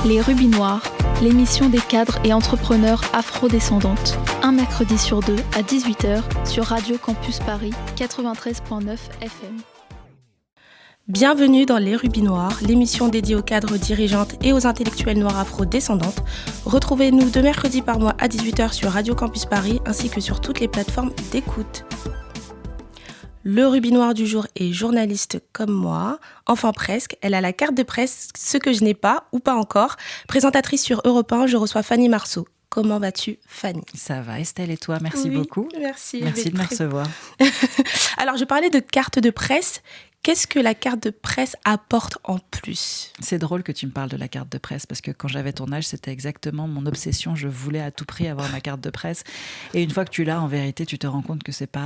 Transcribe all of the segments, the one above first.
Les Rubis Noirs, l'émission des cadres et entrepreneurs afro-descendantes. Un mercredi sur deux à 18h sur Radio Campus Paris 93.9 FM. Bienvenue dans Les Rubis Noirs, l'émission dédiée aux cadres dirigeantes et aux intellectuels noirs afro-descendantes. Retrouvez-nous 2 mercredis par mois à 18h sur Radio Campus Paris ainsi que sur toutes les plateformes d'écoute. Le Rubis Noir du jour est journaliste comme moi, enfin presque. Elle a la carte de presse, ce que je n'ai pas ou pas encore. Présentatrice sur Europe 1, je reçois Fanny Marceau. Comment vas-tu, Fanny ? Ça va, Estelle, et toi ? Merci beaucoup. Merci. Merci de me recevoir. Alors, je parlais de carte de presse. Qu'est-ce que la carte de presse apporte en plus ? C'est drôle que tu me parles de la carte de presse parce que quand j'avais ton âge, c'était exactement mon obsession. Je voulais à tout prix avoir ma carte de presse. Et une fois que tu l'as, en vérité, tu te rends compte que c'est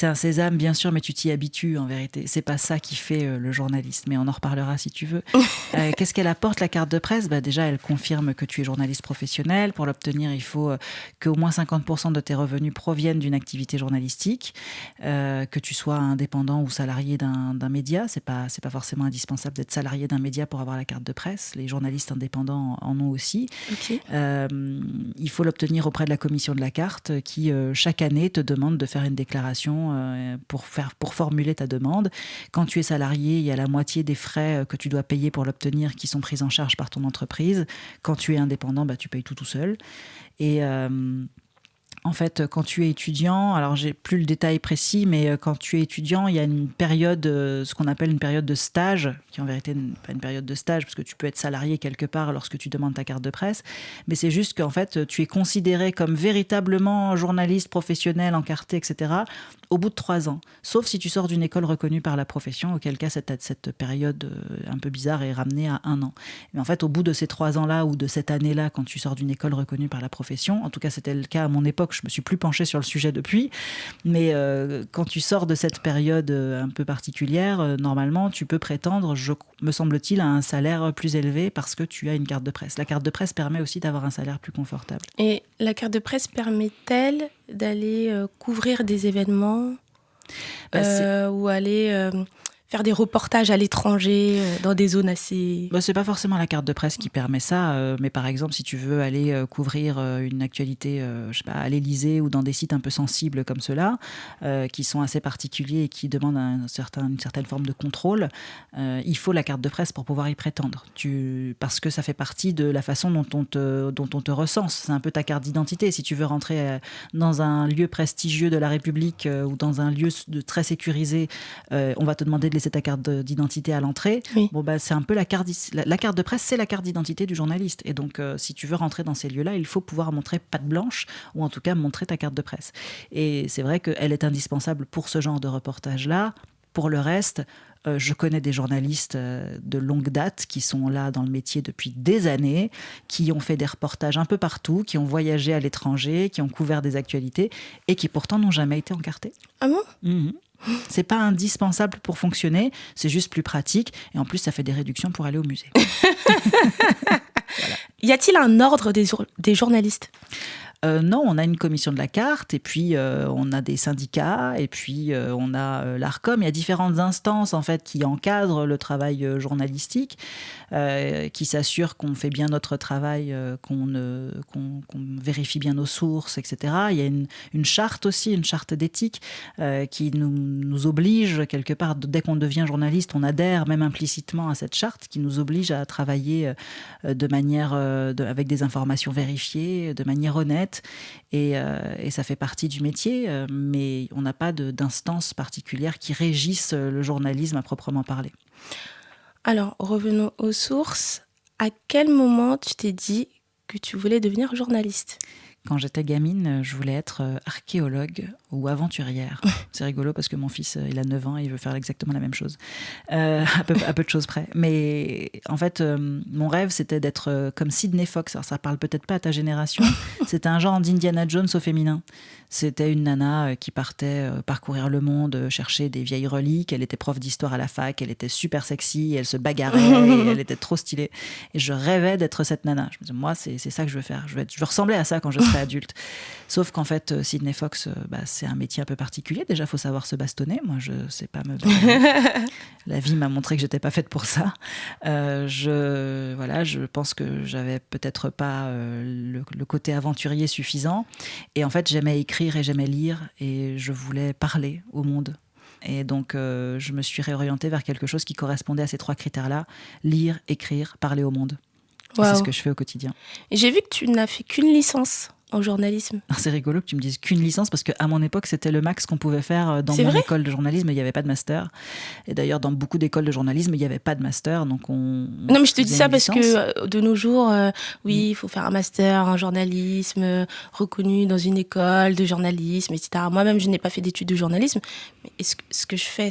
un sésame, bien sûr, mais tu t'y habitues en vérité. C'est pas ça qui fait le journaliste, mais on en reparlera si tu veux. Qu'est-ce qu'elle apporte, la carte de presse ? Déjà, elle confirme que tu es journaliste professionnel. Pour l'obtenir, il faut qu'au moins 50% de tes revenus proviennent d'une activité journalistique, que tu sois indépendant ou salarié d'un média. C'est pas forcément indispensable d'être salarié d'un média pour avoir la carte de presse. Les journalistes indépendants en ont aussi. Okay. Il faut l'obtenir auprès de la commission de la carte qui, chaque année, te demande de faire une déclaration pour formuler ta demande. Quand tu es salarié, il y a la moitié des frais que tu dois payer pour l'obtenir qui sont pris en charge par ton entreprise. Quand tu es indépendant, tu payes tout seul. Et en fait, quand tu es étudiant, alors j'ai plus le détail précis, mais quand tu es étudiant, il y a une période, ce qu'on appelle une période de stage, qui en vérité n'est pas une période de stage, parce que tu peux être salarié quelque part lorsque tu demandes ta carte de presse, mais c'est juste qu'en fait, tu es considéré comme véritablement journaliste professionnel, encarté, etc., au bout de 3 ans. Sauf si tu sors d'une école reconnue par la profession, auquel cas cette période un peu bizarre est ramenée à 1 an. Mais en fait, au bout de ces 3 ans-là, ou de cette année-là, quand tu sors d'une école reconnue par la profession, en tout cas c'était le cas à mon époque, je me suis plus penchée sur le sujet depuis, mais quand tu sors de cette période un peu particulière, normalement tu peux prétendre, me semble-t-il, à un salaire plus élevé parce que tu as une carte de presse. La carte de presse permet aussi d'avoir un salaire plus confortable. Et la carte de presse permet-elle d'aller couvrir des événements ou aller faire des reportages à l'étranger dans des zones assez... C'est pas forcément la carte de presse qui permet ça, mais par exemple, si tu veux aller couvrir une actualité, à l'Élysée ou dans des sites un peu sensibles comme ceux-là, qui sont assez particuliers et qui demandent une certaine forme de contrôle, il faut la carte de presse pour pouvoir y prétendre. Parce que ça fait partie de la façon dont on te recense. C'est un peu ta carte d'identité. Si tu veux rentrer dans un lieu prestigieux de la République ou dans un lieu très sécurisé, on va te demander de laisser ta carte d'identité à l'entrée. Oui. C'est un peu la carte de presse, c'est la carte d'identité du journaliste. Et donc, si tu veux rentrer dans ces lieux-là, il faut pouvoir montrer patte blanche ou en tout cas montrer ta carte de presse. Et c'est vrai qu'elle est indispensable pour ce genre de reportage-là. Pour le reste, je connais des journalistes de longue date qui sont là dans le métier depuis des années, qui ont fait des reportages un peu partout, qui ont voyagé à l'étranger, qui ont couvert des actualités et qui pourtant n'ont jamais été encartés. Ah bon ? Mm-hmm. C'est pas indispensable pour fonctionner, c'est juste plus pratique et en plus ça fait des réductions pour aller au musée. Voilà. Y a-t-il un ordre des journalistes ? Non, on a une commission de la carte et puis on a des syndicats et puis on a l'ARCOM. Il y a différentes instances en fait qui encadrent le travail journalistique, qui s'assurent qu'on fait bien notre travail, qu'on vérifie bien nos sources, etc. Il y a une charte aussi, une charte d'éthique qui nous oblige quelque part, dès qu'on devient journaliste, on adhère même implicitement à cette charte qui nous oblige à travailler de manière, avec des informations vérifiées, de manière honnête. Et ça fait partie du métier, mais on n'a pas d'instance particulière qui régisse le journalisme à proprement parler. Alors, revenons aux sources. À quel moment tu t'es dit que tu voulais devenir journaliste ? Quand j'étais gamine, je voulais être archéologue ou aventurière. C'est rigolo parce que mon fils, il a 9 ans et il veut faire exactement la même chose. À peu de choses près. Mais en fait, mon rêve, c'était d'être comme Sidney Fox. Alors, ça parle peut-être pas à ta génération. C'était un genre d'Indiana Jones au féminin. C'était une nana qui partait parcourir le monde, chercher des vieilles reliques. Elle était prof d'histoire à la fac, elle était super sexy, elle se bagarrait, et elle était trop stylée. Et je rêvais d'être cette nana. Je me disais, moi, c'est ça que je veux faire. Je veux ressembler à ça quand je serai adulte. Sauf qu'en fait, Sydney Fox, c'est un métier un peu particulier. Déjà, il faut savoir se bastonner. Moi, je sais pas me battre. La vie m'a montré que j'étais pas faite pour ça. Je pense que j'avais peut-être pas le côté aventurier suffisant. Et en fait, j'aimais écrire et j'aimais lire et je voulais parler au monde. Et donc, je me suis réorientée vers quelque chose qui correspondait à ces 3 critères-là. Lire, écrire, parler au monde. Wow. C'est ce que je fais au quotidien. Et j'ai vu que tu n'as fait qu'une licence en journalisme. Alors, c'est rigolo que tu me dises qu'une licence parce qu'à mon époque, c'était le max qu'on pouvait faire dans mon école de journalisme. Il n'y avait pas de master. Et d'ailleurs, dans beaucoup d'écoles de journalisme, il n'y avait pas de master. Donc non, mais je te dis ça parce que de nos jours, il faut faire un master en journalisme, reconnu dans une école de journalisme, etc. Moi-même, je n'ai pas fait d'études de journalisme. Mais ce que je fais,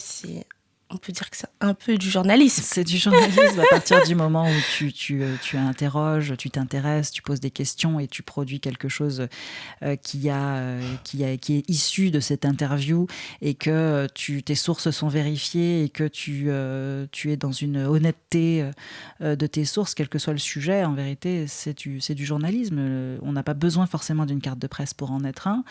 on peut dire que c'est un peu du journalisme. C'est du journalisme à partir du moment où tu interroges, tu t'intéresses, tu poses des questions et tu produis quelque chose qui est issu de cette interview et que tes sources sont vérifiées et que tu es dans une honnêteté de tes sources, quel que soit le sujet. En vérité, c'est du journalisme. On n'a pas besoin forcément d'une carte de presse pour en être un.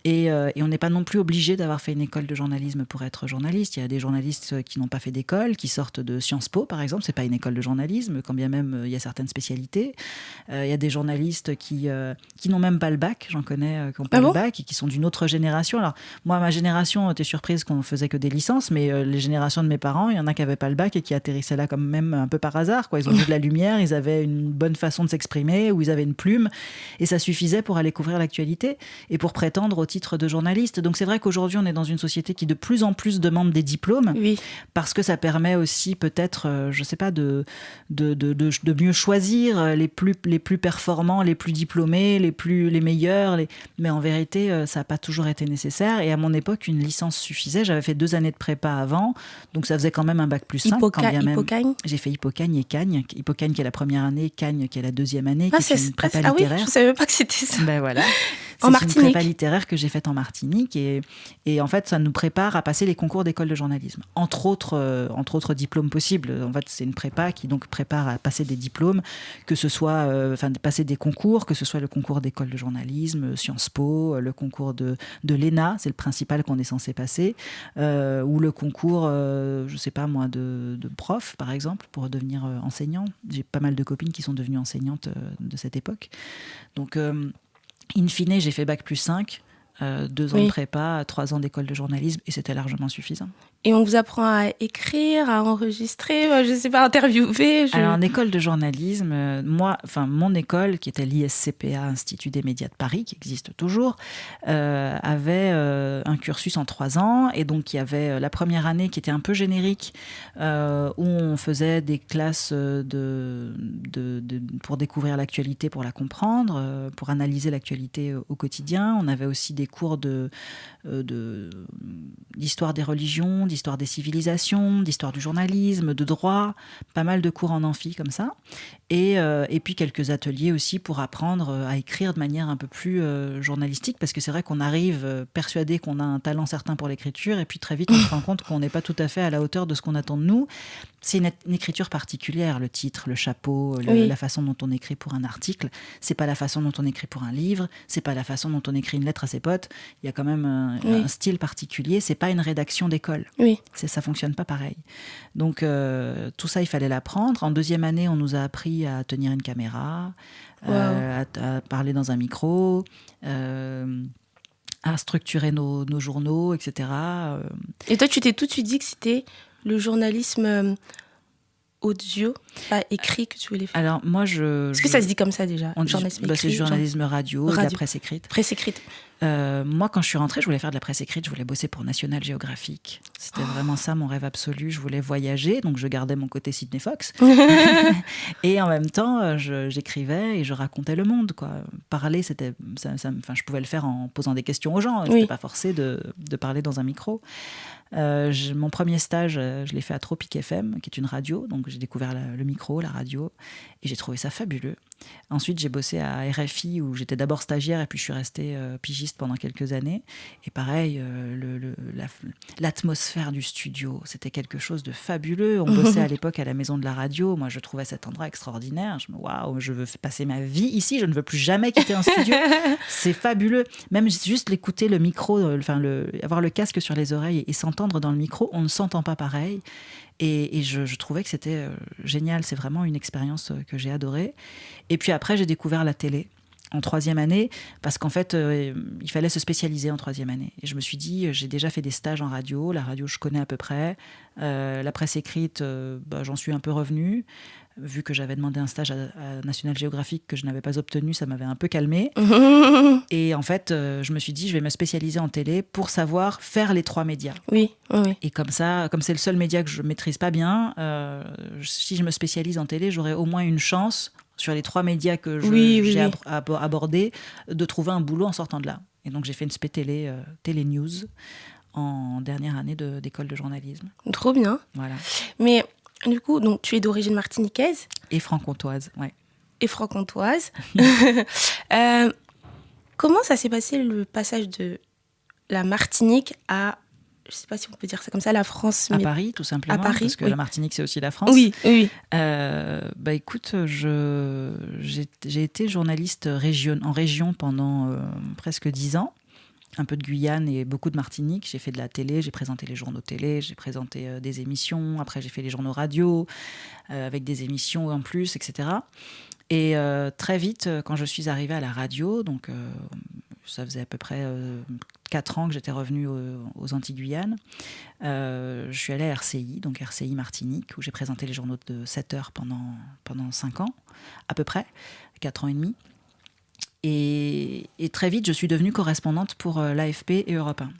Et on n'est pas non plus obligé d'avoir fait une école de journalisme pour être journaliste. Il y a des journalistes qui n'ont pas fait d'école, qui sortent de Sciences Po, par exemple. C'est pas une école de journalisme, quand bien même il y a certaines spécialités. Il y a des journalistes qui n'ont même pas le bac. J'en connais qui n'ont pas le bac et qui sont d'une autre génération. Alors, moi, ma génération, t'es surprise qu'on faisait que des licences, mais les générations de mes parents, il y en a qui n'avaient pas le bac et qui atterrissaient là quand même un peu par hasard, quoi. Ils ont vu de la lumière, ils avaient une bonne façon de s'exprimer, ou ils avaient une plume, et ça suffisait pour aller couvrir l'actualité et pour prétendre au titre de journaliste. Donc c'est vrai qu'aujourd'hui on est dans une société qui de plus en plus demande des diplômes, parce que ça permet aussi peut-être, je sais pas, de mieux choisir les plus performants, les plus diplômés, les meilleurs. Mais en vérité, ça n'a pas toujours été nécessaire. Et à mon époque, une licence suffisait. J'avais fait 2 années de prépa avant, donc ça faisait quand même un bac plus 5. Hippocagne. J'ai fait Hippocagne et Cagne. Hippocagne qui est la première année, Cagne qui est la 2e année, qui est une prépa littéraire. Oui, je savais pas que c'était ça. Ben voilà. En Martinique. C'est une prépa littéraire que j'ai faite en Martinique et en fait, ça nous prépare à passer les concours d'école de journalisme. Entre autres diplômes possibles. En fait, c'est une prépa qui donc prépare à passer des diplômes, que ce soit passer des concours, que ce soit le concours d'école de journalisme, Sciences Po, le concours de l'ENA, c'est le principal qu'on est censé passer, ou le concours, je sais pas moi, de prof, par exemple, pour devenir enseignant. J'ai pas mal de copines qui sont devenues enseignantes de cette époque. Donc, in fine, j'ai fait bac plus 5, 2 ans de prépa, 3 ans d'école de journalisme, et c'était largement suffisant. Et on vous apprend à écrire, à enregistrer, je sais pas, interviewer. Alors, en école de journalisme, mon école, qui était l'ISCPA, Institut des médias de Paris, qui existe toujours, avait un cursus en 3 ans. Et donc, il y avait la première année qui était un peu générique, où on faisait des classes pour découvrir l'actualité, pour la comprendre, pour analyser l'actualité au quotidien. On avait aussi des cours d'histoire des religions, d'histoire des civilisations, d'histoire du journalisme, de droit, pas mal de cours en amphi comme ça, et puis quelques ateliers aussi pour apprendre à écrire de manière un peu plus journalistique, parce que c'est vrai qu'on arrive persuadé qu'on a un talent certain pour l'écriture, et puis très vite on se rend compte qu'on n'est pas tout à fait à la hauteur de ce qu'on attend de nous. C'est une écriture particulière, le titre, le chapeau, la façon dont on écrit pour un article. C'est pas la façon dont on écrit pour un livre, c'est pas la façon dont on écrit une lettre à ses potes. Il y a quand même un style particulier, c'est pas une rédaction d'école. Ça fonctionne pas pareil. Donc tout ça, il fallait l'apprendre. En 2e année, on nous a appris à tenir une caméra, à parler dans un micro, à structurer nos journaux, etc. Et toi, tu t'es tout de suite dit que c'était le journalisme audio, pas écrit, que tu voulais faire? Alors moi, Est-ce que ça se dit comme ça déjà? Journalisme écrit, c'est le journalisme radio, de la presse écrite. Presse écrite. Moi, quand je suis rentrée, je voulais faire de la presse écrite, je voulais bosser pour National Geographic. C'était vraiment ça mon rêve absolu. Je voulais voyager, donc je gardais mon côté Sydney Fox. Et en même temps, j'écrivais et je racontais le monde, quoi. Parler, c'était, je pouvais le faire en posant des questions aux gens. Je n'étais pas forcée de parler dans un micro. Mon premier stage, je l'ai fait à Tropic FM, qui est une radio. Donc, j'ai découvert le micro, la radio, et j'ai trouvé ça fabuleux. Ensuite, j'ai bossé à RFI, où j'étais d'abord stagiaire, et puis je suis restée pigiste pendant quelques années. Et pareil, l'atmosphère du studio, c'était quelque chose de fabuleux. On bossait à l'époque à la Maison de la Radio. Moi, je trouvais cet endroit extraordinaire. Je me dis, waouh, je veux passer ma vie ici. Je ne veux plus jamais quitter un studio. C'est fabuleux. Même juste l'écouter, le micro, avoir le casque sur les oreilles et s'entendre dans le micro, on ne s'entend pas pareil. Et je trouvais que c'était génial. C'est vraiment une expérience que j'ai adorée. Et puis après, j'ai découvert la télé en 3e année, parce qu'en fait, il fallait se spécialiser en 3e année. Et je me suis dit, j'ai déjà fait des stages en radio. La radio, je connais à peu près. La presse écrite, j'en suis un peu revenue. Vu que j'avais demandé un stage à National Geographic que je n'avais pas obtenu, ça m'avait un peu calmée. Et en fait, je me suis dit, je vais me spécialiser en télé pour savoir faire les 3 médias. Oui. Et comme ça, comme c'est le seul média que je ne maîtrise pas bien, si je me spécialise en télé, j'aurai au moins une chance, sur les 3 médias que j'ai abordés, de trouver un boulot en sortant de là. Et donc, j'ai fait une spé télé News en dernière année d'école de journalisme. Trop bien. Voilà. Mais du coup, donc, tu es d'origine martiniquaise. Et franc-comtoise, ouais. Et franc-comtoise. Comment ça s'est passé le passage de la Martinique à, je ne sais pas si on peut dire ça comme ça, la France. À Paris, tout simplement. À Paris, parce que la Martinique, c'est aussi la France. Oui. Écoute, j'ai été journaliste en région pendant presque 10 ans. Un peu de Guyane et beaucoup de Martinique. J'ai fait de la télé, j'ai présenté les journaux télé, j'ai présenté des émissions. Après, j'ai fait les journaux radio avec des émissions en plus, etc. Et très vite, quand je suis arrivée à la radio, donc ça faisait à peu près 4 ans que j'étais revenue aux Antilles-Guyane, je suis allée à RCI, donc RCI Martinique, où j'ai présenté les journaux de 7 heures pendant 5 ans, à peu près, 4 ans et demi. Et très vite, je suis devenue correspondante pour l'AFP et Europe 1.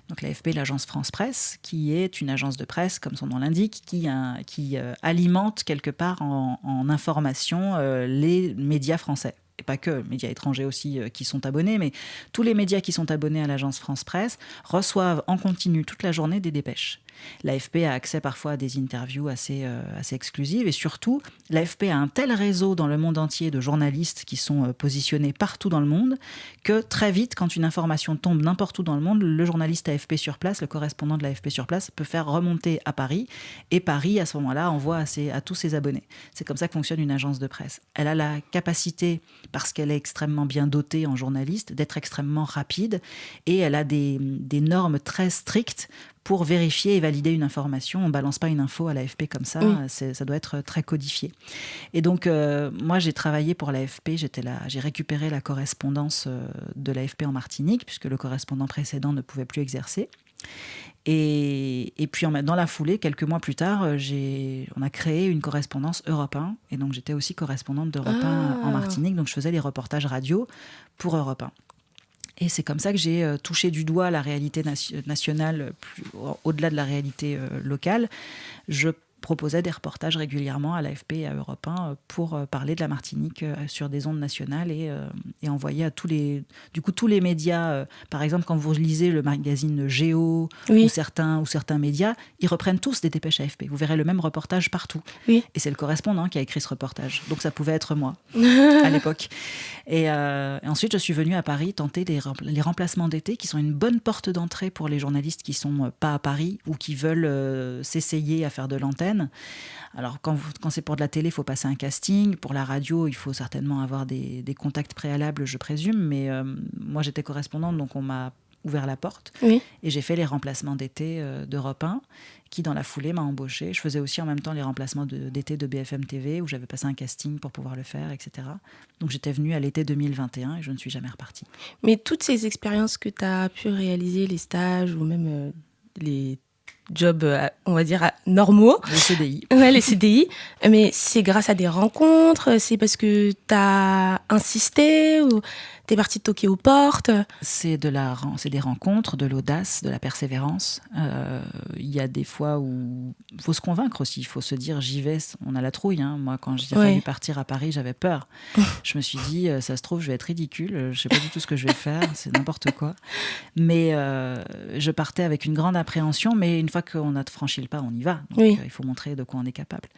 Donc l'AFP, l'agence France Presse, qui est une agence de presse, comme son nom l'indique, qui alimente quelque part en information les médias français. Et pas que, médias étrangers aussi qui sont abonnés, mais tous les médias qui sont abonnés à l'agence France Presse reçoivent en continu toute la journée des dépêches. L'AFP a accès parfois à des interviews assez exclusives, et surtout, l'AFP a un tel réseau dans le monde entier de journalistes qui sont positionnés partout dans le monde que très vite, quand une information tombe n'importe où dans le monde, le journaliste AFP sur place, le correspondant de l'AFP sur place, peut faire remonter à Paris, et Paris, à ce moment-là, envoie à tous ses abonnés. C'est comme ça que fonctionne une agence de presse. Elle a la capacité, parce qu'elle est extrêmement bien dotée en journalistes, d'être extrêmement rapide, et elle a des normes très strictes pour vérifier et valider une information. On ne balance pas une info à l'AFP comme ça, oui. Ça doit être très codifié. Et donc, moi, j'ai travaillé pour l'AFP, j'ai récupéré la correspondance de l'AFP en Martinique, puisque le correspondant précédent ne pouvait plus exercer. Et puis, dans la foulée, quelques mois plus tard, on a créé une correspondance Europe 1, et donc j'étais aussi correspondante d'Europe 1 en Martinique, donc je faisais les reportages radio pour Europe 1. Et c'est comme ça que j'ai touché du doigt la réalité nationale, au-delà de la réalité locale. Je proposais des reportages régulièrement à l'AFP et à Europe 1 pour parler de la Martinique sur des ondes nationales et envoyer à tous les médias. Par exemple, quand vous lisez le magazine Géo ou certains médias, ils reprennent tous des dépêches AFP. Vous verrez le même reportage partout. Oui. Et c'est le correspondant qui a écrit ce reportage. Donc ça pouvait être moi à l'époque. Et ensuite, je suis venue à Paris tenter les remplacements d'été qui sont une bonne porte d'entrée pour les journalistes qui ne sont pas à Paris ou qui veulent s'essayer à faire de l'antenne. Alors, quand c'est pour de la télé, il faut passer un casting. Pour la radio, il faut certainement avoir des contacts préalables, je présume. Mais moi, j'étais correspondante, donc on m'a ouvert la porte. Oui. Et j'ai fait les remplacements d'été d'Europe 1, qui, dans la foulée, m'a embauchée. Je faisais aussi en même temps les remplacements d'été de BFM TV, où j'avais passé un casting pour pouvoir le faire, etc. Donc, j'étais venue à l'été 2021 et je ne suis jamais repartie. Mais toutes ces expériences que tu as pu réaliser, les stages ou même les jobs, on va dire, normaux. Les CDI. Ouais, les CDI. Mais c'est grâce à des rencontres, c'est parce que tu as insisté ou t'es parti toquer aux portes. C'est des rencontres, de l'audace, de la persévérance. Il y a des fois où il faut se convaincre aussi. Il faut se dire, j'y vais, on a la trouille. Hein. Moi, quand j'ai fallu partir à Paris, j'avais peur. Je me suis dit, ça se trouve, je vais être ridicule. Je ne sais pas du tout ce que je vais faire. C'est n'importe quoi. Mais je partais avec une grande appréhension. Mais une fois qu'on a franchi le pas, on y va. Donc, il faut montrer de quoi on est capable.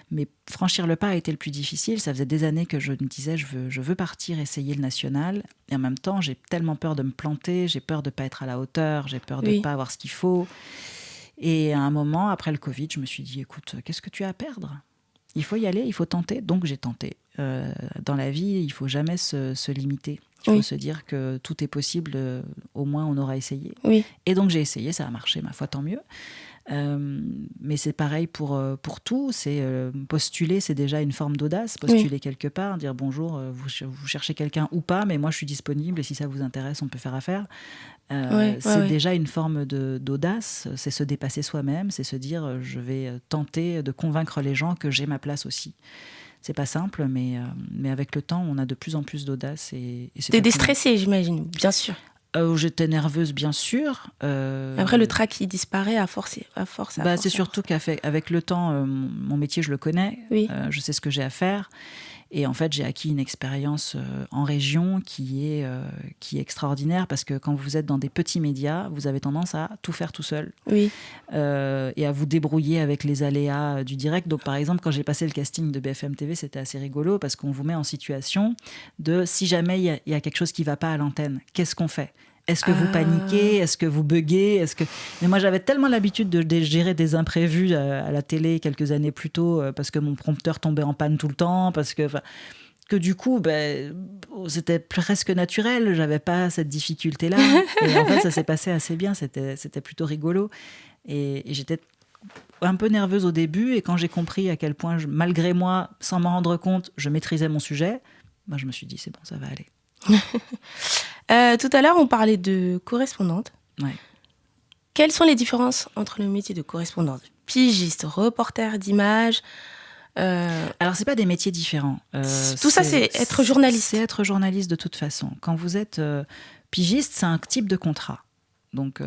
Mais franchir le pas a été le plus difficile. Ça faisait des années que je me disais, je veux partir, essayer le national. Et en même temps, j'ai tellement peur de me planter, j'ai peur de ne pas être à la hauteur, j'ai peur de ne pas avoir ce qu'il faut. Et à un moment, après le Covid, je me suis dit, écoute, qu'est-ce que tu as à perdre ? Il faut y aller, il faut tenter. Donc j'ai tenté. Dans la vie, il ne faut jamais se limiter. Il faut se dire que tout est possible, au moins on aura essayé. Oui. Et donc j'ai essayé, ça a marché, ma foi, tant mieux. Mais c'est pareil pour tout. C'est postuler, c'est déjà une forme d'audace. Postuler quelque part, dire bonjour, vous cherchez quelqu'un ou pas, mais moi je suis disponible et si ça vous intéresse, on peut faire affaire. C'est déjà une forme d'audace. C'est se dépasser soi-même, c'est se dire je vais tenter de convaincre les gens que j'ai ma place aussi. C'est pas simple, mais avec le temps, on a de plus en plus d'audace. T'es déstressée, j'imagine, bien sûr. J'étais nerveuse, bien sûr. Après, le trac, il disparaît à force. C'est surtout qu'avec le temps, mon métier, je le connais. Oui. Je sais ce que j'ai à faire. Et en fait, j'ai acquis une expérience en région qui est extraordinaire parce que quand vous êtes dans des petits médias, vous avez tendance à tout faire tout seul. Oui. Et à vous débrouiller avec les aléas du direct. Donc, par exemple, quand j'ai passé le casting de BFM TV, c'était assez rigolo parce qu'on vous met en situation de si jamais il y a quelque chose qui ne va pas à l'antenne, qu'est-ce qu'on fait ? Est-ce que vous paniquez ? Est-ce que vous buguez ? Mais moi, j'avais tellement l'habitude de gérer des imprévus à la télé quelques années plus tôt parce que mon prompteur tombait en panne tout le temps, que du coup, c'était presque naturel. J'avais pas cette difficulté-là. Et en fait, ça s'est passé assez bien. C'était plutôt rigolo. Et j'étais un peu nerveuse au début. Et quand j'ai compris à quel point, malgré moi, sans m'en rendre compte, je maîtrisais mon sujet, je me suis dit, c'est bon, ça va aller. Tout à l'heure, on parlait de correspondante. Ouais. Quelles sont les différences entre le métier de correspondante, pigiste, reporter d'images Alors, c'est pas des métiers différents. Tout ça, c'est être journaliste. C'est être journaliste de toute façon. Quand vous êtes pigiste, c'est un type de contrat. Donc,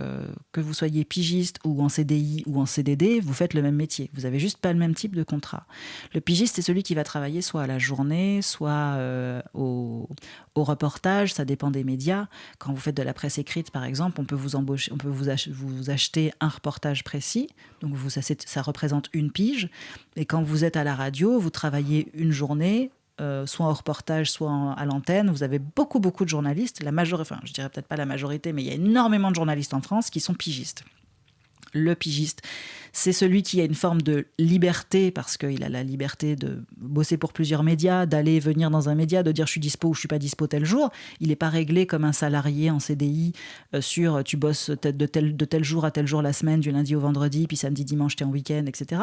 que vous soyez pigiste ou en CDI ou en CDD, vous faites le même métier. Vous n'avez juste pas le même type de contrat. Le pigiste, c'est celui qui va travailler soit à la journée, soit au reportage. Ça dépend des médias. Quand vous faites de la presse écrite, par exemple, on peut vous embaucher, on peut vous acheter un reportage précis. Donc, ça représente une pige. Et quand vous êtes à la radio, vous travaillez une journée, soit au reportage, soit à l'antenne. Vous avez beaucoup de journalistes. Je dirais peut-être pas la majorité, mais il y a énormément de journalistes en France qui sont pigistes. Le pigiste, c'est celui qui a une forme de liberté parce qu'il a la liberté de bosser pour plusieurs médias, d'aller et venir dans un média, de dire je suis dispo ou je suis pas dispo tel jour. Il n'est pas réglé comme un salarié en CDI sur tu bosses de tel jour à tel jour la semaine, du lundi au vendredi, puis samedi, dimanche, t'es en week-end, etc.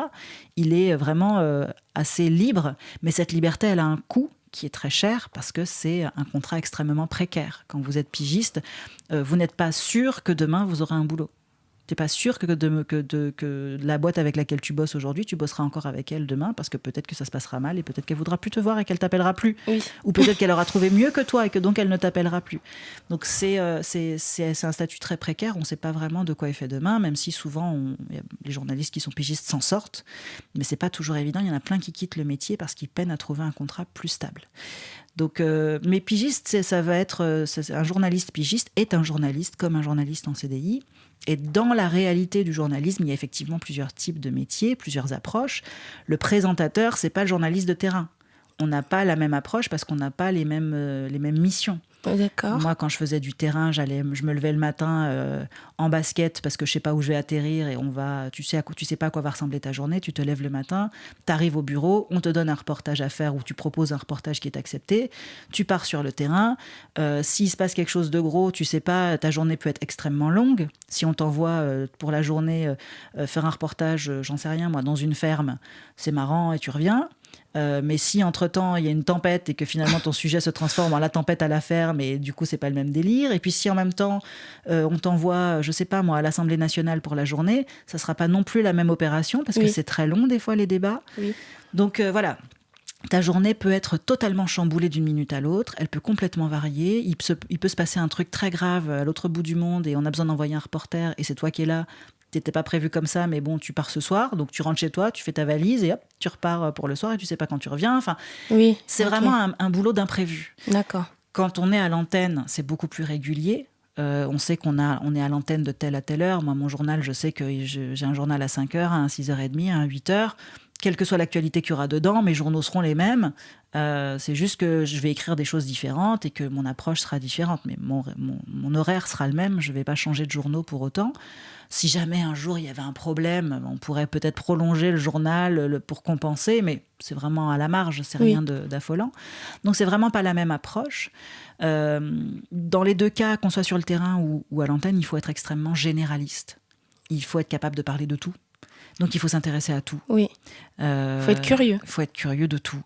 Il est vraiment assez libre, mais cette liberté, elle a un coût qui est très cher parce que c'est un contrat extrêmement précaire. Quand vous êtes pigiste, vous n'êtes pas sûr que demain vous aurez un boulot. Tu n'es pas sûr que la boîte avec laquelle tu bosses aujourd'hui, tu bosseras encore avec elle demain parce que peut-être que ça se passera mal et peut-être qu'elle voudra plus te voir et qu'elle t'appellera plus. Oui. Ou peut-être qu'elle aura trouvé mieux que toi et que donc elle ne t'appellera plus. Donc c'est un statut très précaire. On ne sait pas vraiment de quoi est fait demain, même si souvent les journalistes qui sont pigistes s'en sortent. Mais ce n'est pas toujours évident. Il y en a plein qui quittent le métier parce qu'ils peinent à trouver un contrat plus stable. Donc, mais pigiste, ça va être un journaliste pigiste est un journaliste comme un journaliste en CDI. Et dans la réalité du journalisme, il y a effectivement plusieurs types de métiers, plusieurs approches. Le présentateur, c'est pas le journaliste de terrain. On n'a pas la même approche parce qu'on n'a pas les mêmes missions. D'accord. Moi, quand je faisais du terrain, je me levais le matin en basket parce que je sais pas où je vais atterrir et tu sais pas à quoi va ressembler ta journée. Tu te lèves le matin, tu arrives au bureau, on te donne un reportage à faire ou tu proposes un reportage qui est accepté. Tu pars sur le terrain. S'il se passe quelque chose de gros, tu sais pas, ta journée peut être extrêmement longue. Si on t'envoie pour la journée faire un reportage, j'en sais rien moi, dans une ferme, c'est marrant et tu reviens. Mais si entre-temps il y a une tempête et que finalement ton sujet se transforme en la tempête à la ferme, et du coup c'est pas le même délire. Et puis si en même temps on t'envoie, je sais pas moi, à l'Assemblée nationale pour la journée, ça sera pas non plus la même opération parce que c'est très long des fois les débats. Donc voilà. Ta journée peut être totalement chamboulée d'une minute à l'autre, elle peut complètement varier, il peut se passer un truc très grave à l'autre bout du monde et on a besoin d'envoyer un reporter et c'est toi qui es là, t'étais pas prévu comme ça mais bon tu pars ce soir, donc tu rentres chez toi, tu fais ta valise et hop, tu repars pour le soir et tu sais pas quand tu reviens, enfin c'est vraiment un boulot d'imprévu. D'accord. Quand on est à l'antenne, c'est beaucoup plus régulier. On sait on est à l'antenne de telle à telle heure. Moi, mon journal, je sais que j'ai un journal à 5h, à 6h30, à 8h. Quelle que soit l'actualité qu'il y aura dedans, mes journaux seront les mêmes. C'est juste que je vais écrire des choses différentes et que mon approche sera différente. Mais mon horaire sera le même. Je ne vais pas changer de journaux pour autant. Si jamais un jour il y avait un problème, on pourrait peut-être prolonger le journal pour compenser, mais c'est vraiment à la marge, c'est rien d'affolant. Donc c'est vraiment pas la même approche. Dans les deux cas, qu'on soit sur le terrain ou à l'antenne, il faut être extrêmement généraliste. Il faut être capable de parler de tout. Donc il faut s'intéresser à tout. Oui. Faut être curieux. Il faut être curieux de tout.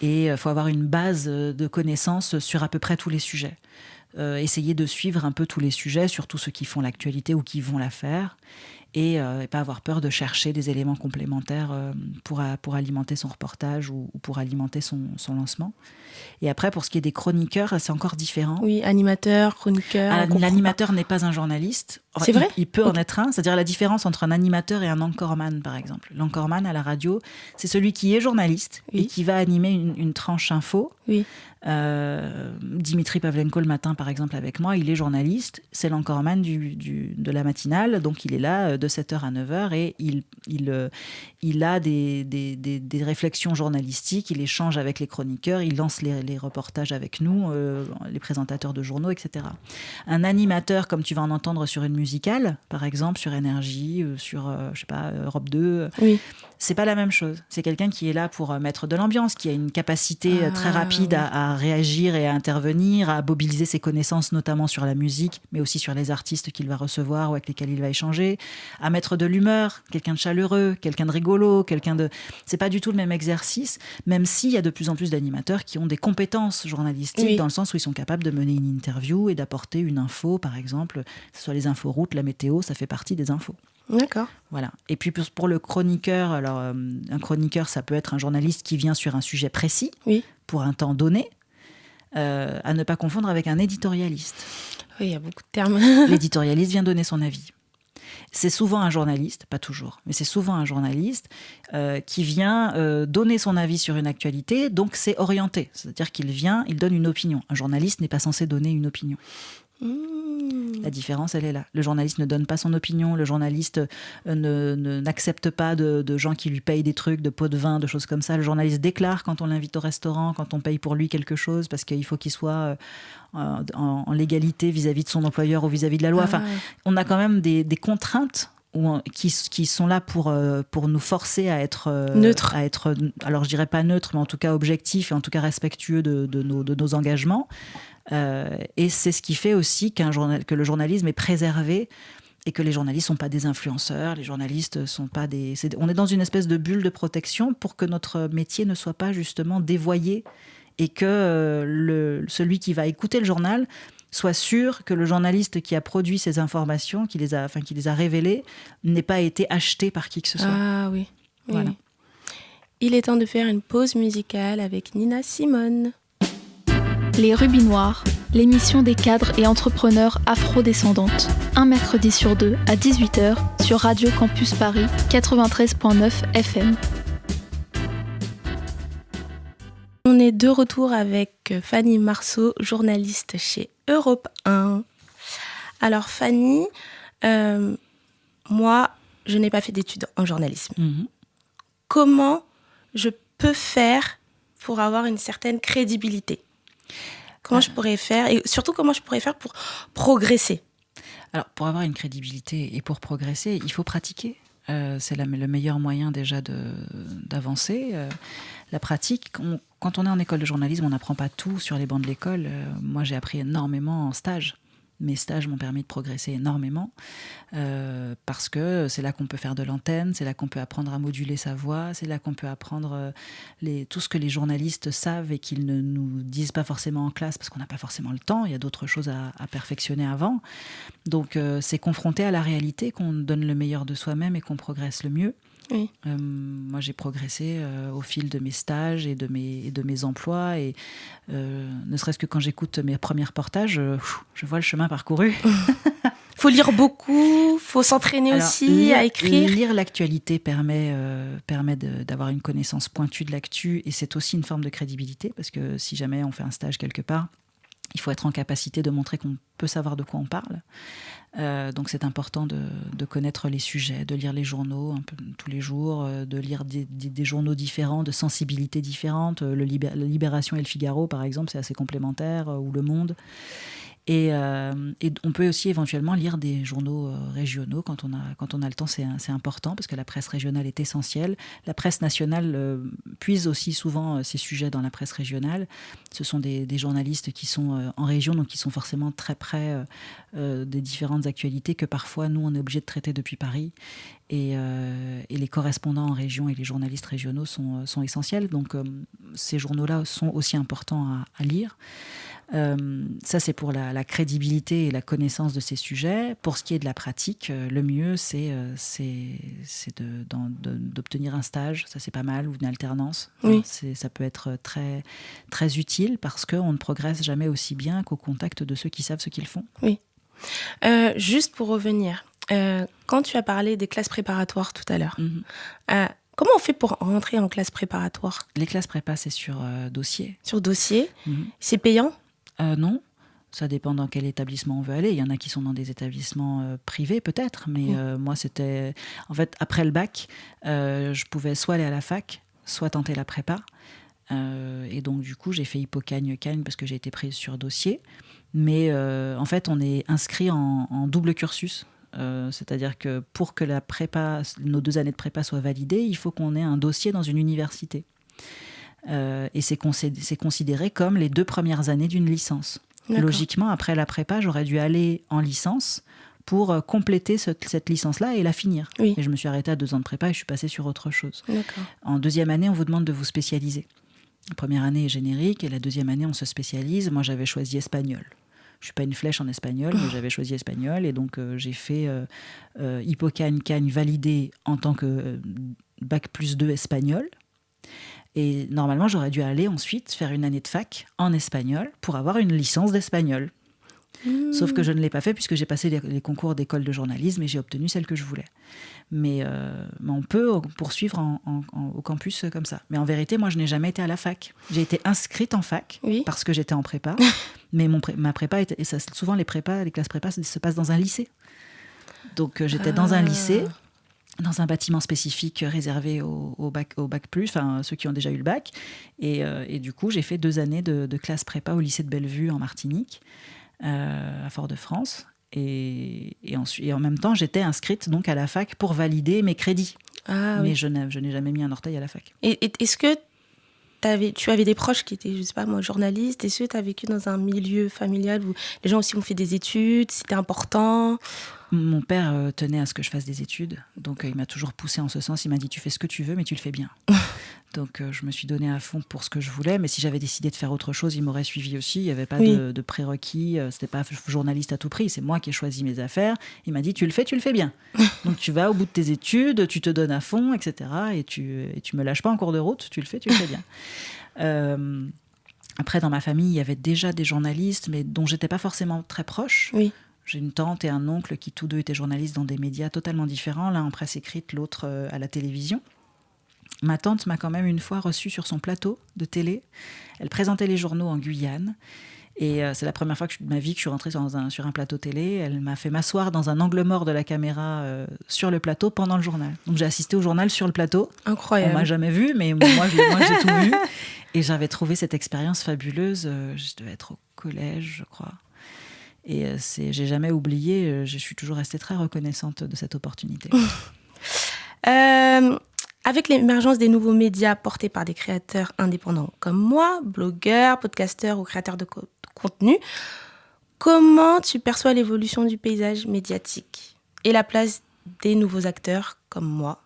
Et il faut avoir une base de connaissances sur à peu près tous les sujets. Essayer de suivre un peu tous les sujets, surtout ceux qui font l'actualité ou qui vont la faire. Et pas avoir peur de chercher des éléments complémentaires pour alimenter son reportage ou pour alimenter son lancement. Et après, pour ce qui est des chroniqueurs, c'est encore différent. Oui, animateur, chroniqueur. L'animateur n'est pas un journaliste. C'est vrai ? Il peut en être un. C'est-à-dire la différence entre un animateur et un anchorman, par exemple. L'anchorman à la radio, c'est celui qui est journaliste et qui va animer une tranche info. Oui. Dimitri Pavlenko le matin, par exemple, avec moi, il est journaliste. C'est l'anchorman de la matinale. Donc, il est là de 7h à 9h et il a des réflexions journalistiques. Il échange avec les chroniqueurs. Il lance les reportages avec nous, les présentateurs de journaux, etc. Un animateur, comme tu vas en entendre sur une musicale, par exemple, sur Énergie, sur, je sais pas, Europe 2, c'est pas la même chose. C'est quelqu'un qui est là pour mettre de l'ambiance, qui a une capacité très rapide à réagir et à intervenir, à mobiliser ses connaissances, notamment sur la musique, mais aussi sur les artistes qu'il va recevoir ou avec lesquels il va échanger, à mettre de l'humeur, quelqu'un de chaleureux, quelqu'un de rigolo, C'est pas du tout le même exercice, même s'il y a de plus en plus d'animateurs qui ont des compétences journalistiques, dans le sens où ils sont capables de mener une interview et d'apporter une info, par exemple, que ce soit les inforoutes, la météo, ça fait partie des infos. D'accord. Voilà. Et puis pour le chroniqueur, alors un chroniqueur, ça peut être un journaliste qui vient sur un sujet précis, pour un temps donné, à ne pas confondre avec un éditorialiste. Oui, il y a beaucoup de termes. L'éditorialiste vient donner son avis. C'est souvent un journaliste, pas toujours, mais c'est souvent un journaliste qui vient donner son avis sur une actualité, donc c'est orienté. C'est-à-dire il donne une opinion. Un journaliste n'est pas censé donner une opinion. La différence, elle est là. Le journaliste ne donne pas son opinion, le journaliste n'accepte pas de gens qui lui payent des trucs, de pots de vin, de choses comme ça. Le journaliste déclare quand on l'invite au restaurant, quand on paye pour lui quelque chose, parce qu'il faut qu'il soit en légalité vis-à-vis de son employeur ou vis-à-vis de la loi. Enfin, on a quand même des contraintes qui sont là pour nous forcer à être neutre. Alors je dirais pas neutre, mais en tout cas objectif et en tout cas respectueux de nos engagements. Et c'est ce qui fait aussi que le journalisme est préservé et que les journalistes sont pas des influenceurs, les journalistes sont pas on est dans une espèce de bulle de protection pour que notre métier ne soit pas justement dévoyé et que celui qui va écouter le journal soit sûr que le journaliste qui a produit ces informations, qui les a révélées, n'ait pas été acheté par qui que ce soit. Ah oui. Voilà. Oui. Il est temps de faire une pause musicale avec Nina Simone. Les Rubis Noirs, l'émission des cadres et entrepreneurs afro-descendantes. Un mercredi sur deux à 18h sur Radio Campus Paris 93.9 FM. On est de retour avec Fanny Marceau, journaliste chez Europe 1. Alors Fanny, moi, je n'ai pas fait d'études en journalisme. Comment je peux faire pour avoir une certaine crédibilité ? Comment je pourrais faire ? Et surtout, comment je pourrais faire pour progresser ? Alors, pour avoir une crédibilité et pour progresser, il faut pratiquer. C'est le meilleur moyen déjà d'avancer. La pratique, quand on est en école de journalisme, on n'apprend pas tout sur les bancs de l'école. Moi, j'ai appris énormément en stage. Mes stages m'ont permis de progresser énormément parce que c'est là qu'on peut faire de l'antenne, c'est là qu'on peut apprendre à moduler sa voix, c'est là qu'on peut apprendre tout ce que les journalistes savent et qu'ils ne nous disent pas forcément en classe parce qu'on n'a pas forcément le temps, il y a d'autres choses à perfectionner avant. Donc c'est confronté à la réalité qu'on donne le meilleur de soi-même et qu'on progresse le mieux. Oui. Moi, j'ai progressé au fil de mes stages et de mes emplois. Et ne serait-ce que quand j'écoute mes premiers reportages, je vois le chemin parcouru. Faut lire beaucoup, faut s'entraîner aussi à écrire. Lire l'actualité permet d'avoir une connaissance pointue de l'actu. Et c'est aussi une forme de crédibilité. Parce que si jamais on fait un stage quelque part, il faut être en capacité de montrer qu'on peut savoir de quoi on parle. Donc c'est important de connaître les sujets, de lire les journaux un peu tous les jours, de lire des journaux différents, de sensibilités différentes. Le Libération et le Figaro, par exemple, c'est assez complémentaire, ou Le Monde. Et on peut aussi éventuellement lire des journaux régionaux quand on a le temps, c'est important parce que la presse régionale est essentielle. La presse nationale puise aussi souvent ces sujets dans la presse régionale. Ce sont des journalistes qui sont en région, donc qui sont forcément très près des différentes actualités que parfois nous on est obligé de traiter depuis Paris. Et les correspondants en région et les journalistes régionaux sont essentiels. Donc ces journaux-là sont aussi importants à lire. Ça, c'est pour la crédibilité et la connaissance de ces sujets. Pour ce qui est de la pratique, le mieux, c'est d'obtenir un stage. Ça, c'est pas mal, ou une alternance. Oui. Ça peut être très, très utile parce qu'on ne progresse jamais aussi bien qu'au contact de ceux qui savent ce qu'ils font. Oui. Juste pour revenir, quand tu as parlé des classes préparatoires tout à l'heure, comment on fait pour rentrer en classe préparatoire ? Les classes prépa, c'est sur dossier. Sur dossier. C'est payant ? Non, ça dépend dans quel établissement on veut aller. Il y en a qui sont dans des établissements privés peut-être, mais moi c'était... En fait, après le bac, je pouvais soit aller à la fac, soit tenter la prépa. Et donc du coup, j'ai fait Hippocagne-Cagne parce que j'ai été prise sur dossier. Mais en fait, on est inscrit en double cursus. C'est-à-dire que pour que nos 2 années de prépa soient validées, il faut qu'on ait un dossier dans une université. Et c'est considéré comme les 2 premières années d'une licence. D'accord. Logiquement, après la prépa, j'aurais dû aller en licence pour compléter cette licence-là et la finir. Oui. Et je me suis arrêtée à 2 ans de prépa et je suis passée sur autre chose. D'accord. En 2e année, on vous demande de vous spécialiser. La première année est générique et la 2e année, on se spécialise. Moi, j'avais choisi espagnol. Je ne suis pas une flèche en espagnol, mais j'avais choisi espagnol. Et donc, j'ai fait Hippocagne-Cagne validé en tant que bac plus 2 espagnol. Et normalement, j'aurais dû aller ensuite faire une année de fac en espagnol pour avoir une licence d'espagnol. Sauf que je ne l'ai pas fait puisque j'ai passé les concours d'école de journalisme et j'ai obtenu celle que je voulais. Mais on peut poursuivre au campus comme ça. Mais en vérité, moi, je n'ai jamais été à la fac. J'ai été inscrite en fac parce que j'étais en prépa. Mais ma prépa, et ça, souvent les classes prépa se passent dans un lycée. Donc j'étais dans un lycée, dans un bâtiment spécifique réservé au bac plus, enfin ceux qui ont déjà eu le bac. Et du coup, j'ai fait 2 années de classe prépa au lycée de Bellevue en Martinique, à Fort-de-France. Et en même temps, j'étais inscrite donc à la fac pour valider mes crédits. Mais je n'ai jamais mis un orteil à la fac. Et est-ce que tu avais des proches qui étaient, je sais pas moi, journalistes? Est-ce que tu as vécu dans un milieu familial où les gens aussi ont fait des études? C'était important? Mon père tenait à ce que je fasse des études, donc il m'a toujours poussée en ce sens. Il m'a dit, tu fais ce que tu veux, mais tu le fais bien. Donc je me suis donnée à fond pour ce que je voulais, mais si j'avais décidé de faire autre chose, il m'aurait suivi aussi. Il n'y avait pas de prérequis, c'était pas journaliste à tout prix, c'est moi qui ai choisi mes affaires. Il m'a dit, tu le fais bien. Donc tu vas au bout de tes études, tu te donnes à fond, etc. Et tu me lâches pas en cours de route, tu le fais bien. Après, dans ma famille, il y avait déjà des journalistes, mais dont j'étais pas forcément très proche. Oui. J'ai une tante et un oncle qui tous 2 étaient journalistes dans des médias totalement différents, l'un en presse écrite, l'autre à la télévision. Ma tante m'a quand même une fois reçue sur son plateau de télé. Elle présentait les journaux en Guyane. Et c'est la première fois de ma vie que je suis rentrée sur un plateau télé. Elle m'a fait m'asseoir dans un angle mort de la caméra sur le plateau pendant le journal. Donc j'ai assisté au journal sur le plateau. Incroyable. On m'a jamais vu, mais moi j'ai tout vu. Et j'avais trouvé cette expérience fabuleuse. Je devais être au collège, je crois. Et j'ai jamais oublié. Je suis toujours restée très reconnaissante de cette opportunité. Avec l'émergence des nouveaux médias portés par des créateurs indépendants comme moi, blogueurs, podcasteurs ou créateurs de contenu, Comment tu perçois l'évolution du paysage médiatique et la place des nouveaux acteurs comme moi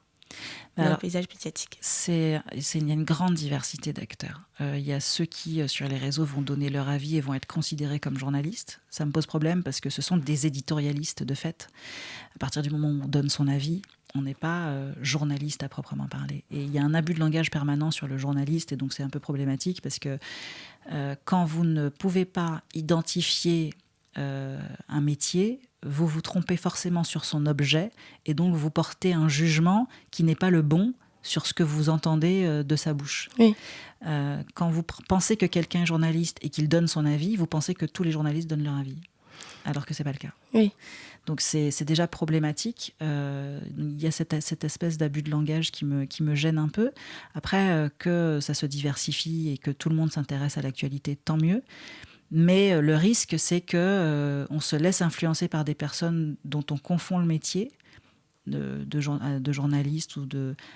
dans le paysage médiatique? Il y a une grande diversité d'acteurs. Il y a ceux qui, sur les réseaux, vont donner leur avis et vont être considérés comme journalistes. Ça me pose problème parce que ce sont des éditorialistes de fait. À partir du moment où on donne son avis, on n'est pas journaliste à proprement parler. Et il y a un abus de langage permanent sur le journaliste, et donc c'est un peu problématique parce que quand vous ne pouvez pas identifier un métier, vous vous trompez forcément sur son objet, et donc vous portez un jugement qui n'est pas le bon sur ce que vous entendez de sa bouche. Oui. Quand vous pensez que quelqu'un est journaliste et qu'il donne son avis, vous pensez que tous les journalistes donnent leur avis, alors que c'est pas le cas. Oui. Donc c'est déjà problématique. Il y a cette espèce d'abus de langage qui me gêne un peu. Après, que ça se diversifie et que tout le monde s'intéresse à l'actualité, tant mieux. Mais le risque, c'est qu'on se laisse influencer par des personnes dont on confond le métier de journaliste, ou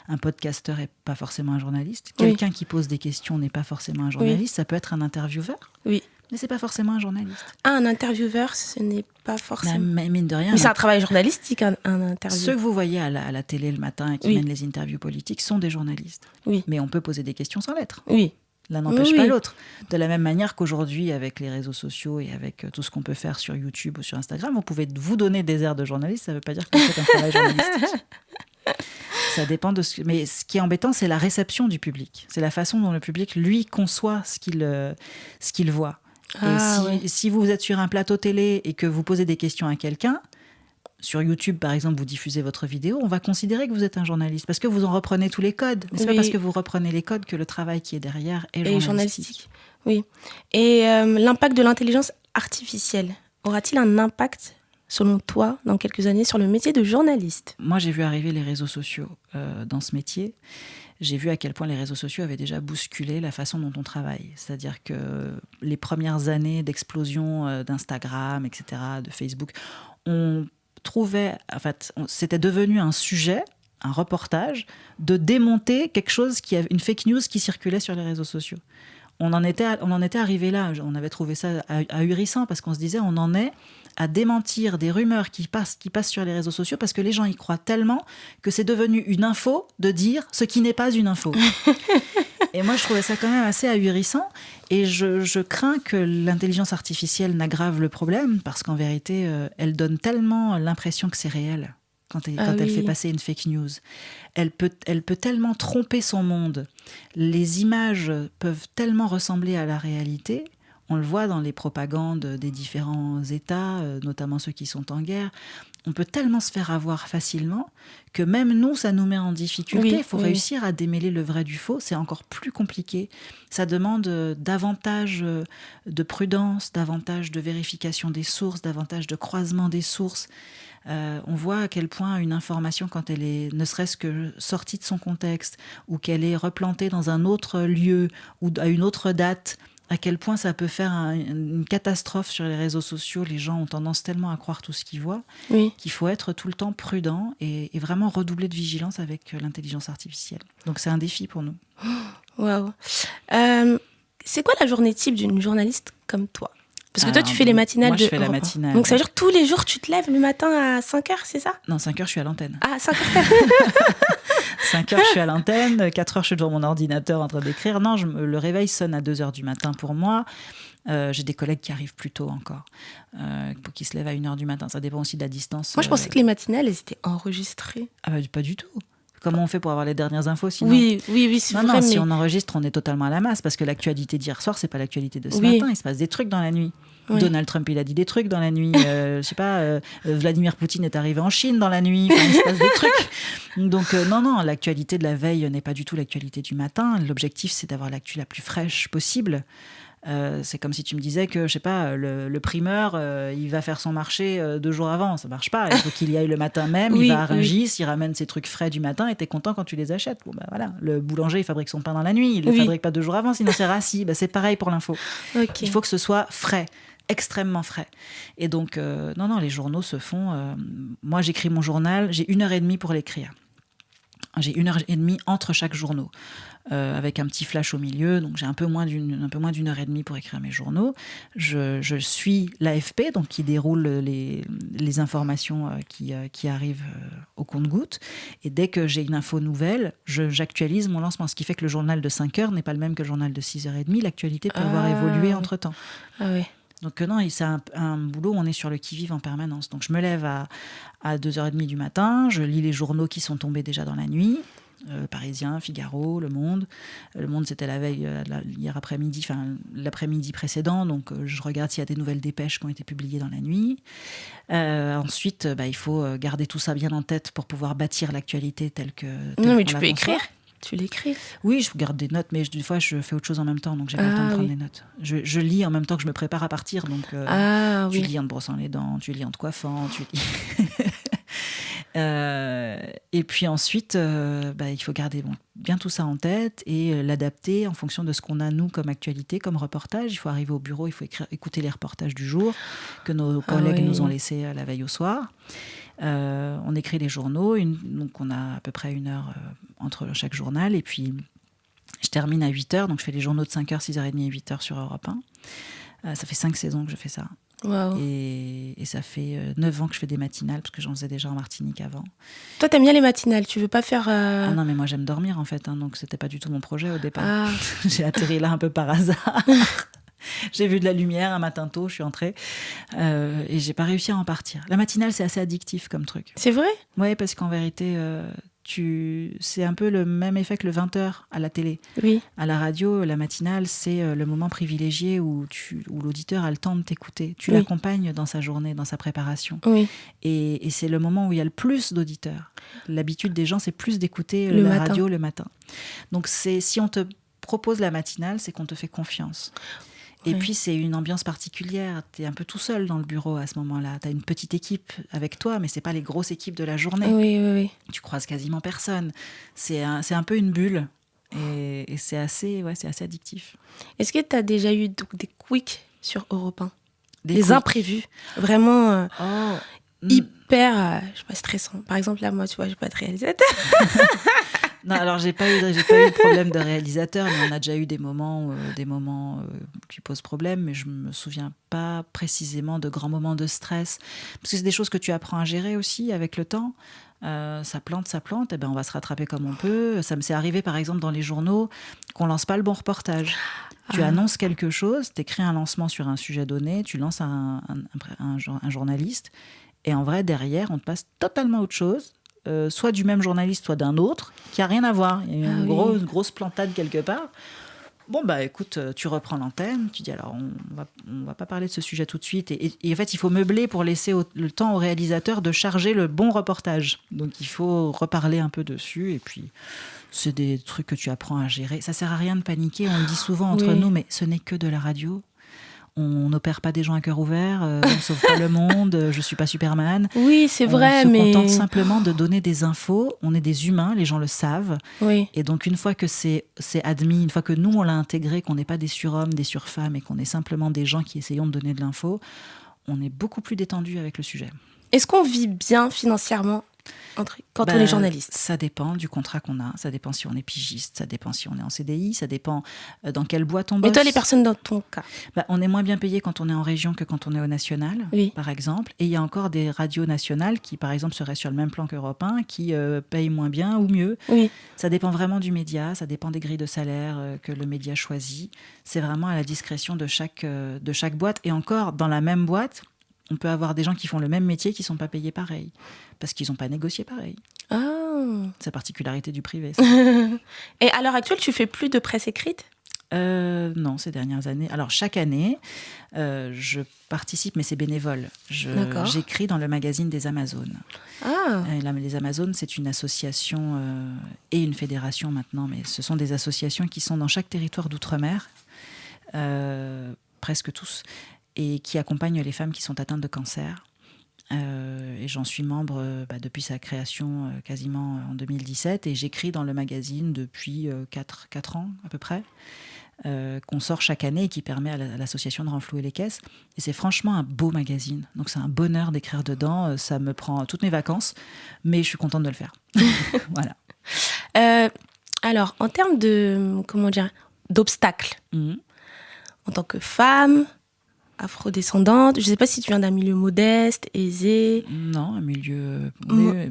un podcasteur n'est pas forcément un journaliste. Quelqu'un qui pose des questions n'est pas forcément un journaliste. Ça peut être un intervieweur. Oui. Mais c'est pas forcément un journaliste. Un intervieweur, ce n'est pas forcément... Mais mine de rien... Mais c'est un travail journalistique, un interview. Ceux que vous voyez à la télé le matin et qui mènent les interviews politiques sont des journalistes. Oui. Mais on peut poser des questions sans l'être. Oui. L'un n'empêche pas l'autre. De la même manière qu'aujourd'hui, avec les réseaux sociaux et avec tout ce qu'on peut faire sur YouTube ou sur Instagram, vous pouvez vous donner des airs de journaliste, ça ne veut pas dire que vous faites un travail journalistique. Ça dépend de ce... Mais ce qui est embêtant, c'est la réception du public. C'est la façon dont le public, lui, conçoit ce qu'il voit. Si vous êtes sur un plateau télé et que vous posez des questions à quelqu'un, sur YouTube, par exemple, vous diffusez votre vidéo, on va considérer que vous êtes un journaliste parce que vous en reprenez tous les codes. Mais c'est pas parce que vous reprenez les codes que le travail qui est derrière est journalistique. Oui. Et l'impact de l'intelligence artificielle, aura-t-il un impact, selon toi, dans quelques années, sur le métier de journaliste ? Moi, j'ai vu arriver les réseaux sociaux dans ce métier. J'ai vu à quel point les réseaux sociaux avaient déjà bousculé la façon dont on travaille. C'est-à-dire que les premières années d'explosion d'Instagram, etc., de Facebook, c'était devenu un sujet, un reportage, de démonter quelque chose, une fake news qui circulait sur les réseaux sociaux. On en était arrivé là. On avait trouvé ça ahurissant parce qu'on se disait, on en est à démentir des rumeurs qui passent sur les réseaux sociaux parce que les gens y croient tellement que c'est devenu une info de dire ce qui n'est pas une info. Et moi, je trouvais ça quand même assez ahurissant. Et je crains que l'intelligence artificielle n'aggrave le problème parce qu'en vérité, elle donne tellement l'impression que c'est réel quand elle fait passer une fake news. Elle peut tellement tromper son monde. Les images peuvent tellement ressembler à la réalité. On le voit dans les propagandes des différents États, notamment ceux qui sont en guerre. On peut tellement se faire avoir facilement que même nous, ça nous met en difficulté. Il faut réussir à démêler le vrai du faux. C'est encore plus compliqué. Ça demande davantage de prudence, davantage de vérification des sources, davantage de croisement des sources. On voit à quel point une information, quand elle est ne serait-ce que sortie de son contexte ou qu'elle est replantée dans un autre lieu ou à une autre date, à quel point ça peut faire une catastrophe sur les réseaux sociaux. Les gens ont tendance tellement à croire tout ce qu'ils voient qu'il faut être tout le temps prudent et vraiment redoubler de vigilance avec l'intelligence artificielle. Donc c'est un défi pour nous. Waouh. C'est quoi la journée type d'une journaliste comme toi ? Parce que toi, tu fais les matinales. Moi, je fais la matinale. Donc, ça veut dire tous les jours, tu te lèves le matin à 5h, c'est ça ? Non, 5h, je suis à l'antenne. Ah, 5h 5h, je suis à l'antenne. 4h, je suis devant mon ordinateur en train d'écrire. Non, le réveil sonne à 2h du matin pour moi. J'ai des collègues qui arrivent plus tôt encore, pour qu'ils se lèvent à 1h du matin. Ça dépend aussi de la distance. Moi, je pensais que les matinales, elles étaient enregistrées. Ah, pas du tout. Comment on fait pour avoir les dernières infos sinon ? Oui, c'est vrai. Non, si on enregistre, on est totalement à la masse parce que l'actualité d'hier soir, c'est pas l'actualité de ce matin. Il se passe des trucs dans la nuit. Donald Trump, il a dit des trucs dans la nuit. Je sais pas, Vladimir Poutine est arrivé en Chine dans la nuit. Il se passe des trucs. Donc non, l'actualité de la veille n'est pas du tout l'actualité du matin. L'objectif, c'est d'avoir l'actu la plus fraîche possible. C'est comme si tu me disais que, je sais pas, le primeur, il va faire son marché 2 jours avant. Ça marche pas. Il faut qu'il y aille le matin même. Il va à Rungis, il ramène ses trucs frais du matin et t'es content quand tu les achètes. Bon, voilà. Le boulanger, il fabrique son pain dans la nuit. Il le fabrique pas 2 jours avant, sinon c'est rassis. C'est pareil pour l'info. Il faut que ce soit frais. Extrêmement frais. Et donc, non, les journaux se font... moi, j'écris mon journal, j'ai 1h30 pour l'écrire. J'ai 1h30 entre chaque journaux, avec un petit flash au milieu. Donc j'ai un peu moins d'une heure et demie pour écrire mes journaux. Je suis l'AFP, donc qui déroule les informations qui arrivent au compte-gouttes. Et dès que j'ai une info nouvelle, j'actualise mon lancement. Ce qui fait que le journal de 5h n'est pas le même que le journal de 6h30. L'actualité peut avoir évolué entre-temps. Ah oui. Donc non, c'est un boulot où on est sur le qui-vive en permanence. Donc je me lève à 2h30 du matin, je lis les journaux qui sont tombés déjà dans la nuit, Parisien, Figaro, Le Monde. Le Monde, c'était la veille, hier après-midi, enfin l'après-midi précédent, donc je regarde s'il y a des nouvelles dépêches qui ont été publiées dans la nuit. Ensuite, il faut garder tout ça bien en tête pour pouvoir bâtir l'actualité telle non, mais tu peux écrire. Tu l'écris? Oui, je garde des notes, mais des fois, je fais autre chose en même temps, donc j'ai pas le temps de prendre des notes. Je lis en même temps que je me prépare à partir, donc tu lis en te brossant les dents, tu lis en te coiffant, tu lis... et puis ensuite, il faut garder bien tout ça en tête et l'adapter en fonction de ce qu'on a, nous, comme actualité, comme reportage. Il faut arriver au bureau, il faut écouter les reportages du jour que nos collègues nous ont laissés la veille au soir. On écrit les journaux, donc on a à peu près 1 heure entre chaque journal, et puis je termine à 8h, donc je fais les journaux de 5h, 6h30 et 8h sur Europe 1. Ça fait 5 saisons que je fais ça. Wow. Et ça fait 9 ans que je fais des matinales, parce que j'en faisais déjà en Martinique avant. Toi, t'aimes bien les matinales, tu veux pas faire... Ah non, mais moi j'aime dormir en fait, donc c'était pas du tout mon projet au départ. J'ai atterri là un peu par hasard. J'ai vu de la lumière un matin tôt, je suis entrée et j'ai pas réussi à en partir. La matinale, c'est assez addictif comme truc. C'est vrai ? Oui, parce qu'en vérité, c'est un peu le même effet que le 20h à la télé. Oui. À la radio, la matinale, c'est le moment privilégié où l'auditeur a le temps de t'écouter. Tu l'accompagnes dans sa journée, dans sa préparation. Oui. Et c'est le moment où il y a le plus d'auditeurs. L'habitude des gens, c'est plus d'écouter la radio le matin. Donc si on te propose la matinale, c'est qu'on te fait confiance. Et puis, c'est une ambiance particulière. Tu es un peu tout seul dans le bureau à ce moment-là. Tu as une petite équipe avec toi, mais ce n'est pas les grosses équipes de la journée. Oui. Tu croises quasiment personne. C'est un peu une bulle. Et c'est assez addictif. Est-ce que tu as déjà eu des quicks sur Europe 1 ? Des imprévus ? Vraiment hyper stressants. Par exemple, là, moi, tu vois, je n'ai pas de réalisateur. Non, alors j'ai pas eu de problème de réalisateur, mais on a déjà eu des moments qui posent problème, mais je me souviens pas précisément de grands moments de stress, parce que c'est des choses que tu apprends à gérer aussi avec le temps. Ça plante, et ben on va se rattraper comme on peut. Ça me s'est arrivé par exemple dans les journaux qu'on lance pas le bon reportage. Tu annonces quelque chose, t'écris un lancement sur un sujet donné, tu lances un journaliste, et en vrai derrière on te passe totalement autre chose. Soit du même journaliste, soit d'un autre, qui n'a rien à voir. Il y a eu une grosse plantade quelque part. Bon, écoute, tu reprends l'antenne, tu dis alors, on va pas parler de ce sujet tout de suite. Et en fait, il faut meubler pour laisser le temps au réalisateur de charger le bon reportage. Donc, il faut reparler un peu dessus. Et puis, c'est des trucs que tu apprends à gérer. Ça sert à rien de paniquer. On le dit souvent entre nous, mais ce n'est que de la radio. On n'opère pas des gens à cœur ouvert, on ne sauve pas le monde, je ne suis pas Superman. Oui, c'est vrai, mais... On se contente simplement de donner des infos, on est des humains, les gens le savent. Oui. Et donc une fois que c'est admis, une fois que nous on l'a intégré, qu'on n'est pas des surhommes, des surfemmes, et qu'on est simplement des gens qui essayons de donner de l'info, on est beaucoup plus détendu avec le sujet. Est-ce qu'on vit bien financièrement quand on est journaliste? Ça dépend du contrat qu'on a, ça dépend si on est pigiste, ça dépend si on est en CDI, ça dépend dans quelle boîte on bosse. Mais toi, les personnes dans ton cas? On est moins bien payé quand on est en région que quand on est au national, par exemple. Et il y a encore des radios nationales qui, par exemple, seraient sur le même plan qu'Europe 1, qui payent moins bien ou mieux. Oui. Ça dépend vraiment du média, ça dépend des grilles de salaire que le média choisit. C'est vraiment à la discrétion de chaque boîte. Et encore, dans la même boîte, on peut avoir des gens qui font le même métier qui ne sont pas payés pareil, parce qu'ils n'ont pas négocié pareil. Ah. C'est la particularité du privé. Ça. Et à l'heure actuelle, tu fais plus de presse écrite ? Non, ces dernières années. Alors, chaque année, je participe, mais c'est bénévole. J'écris dans le magazine des Amazones. Ah. Les Amazones, c'est une association et une fédération maintenant, mais ce sont des associations qui sont dans chaque territoire d'outre-mer, presque tous, et qui accompagnent les femmes qui sont atteintes de cancer. Et j'en suis membre depuis sa création quasiment en 2017, et j'écris dans le magazine depuis 4 ans à peu près, qu'on sort chaque année et qui permet à l'association de renflouer les caisses. Et c'est franchement un beau magazine, donc c'est un bonheur d'écrire dedans, ça me prend toutes mes vacances, mais je suis contente de le faire. Voilà. Alors, en termes d'obstacles, en tant que femme, afrodescendante, je ne sais pas si tu viens d'un milieu modeste, aisé. Non, un milieu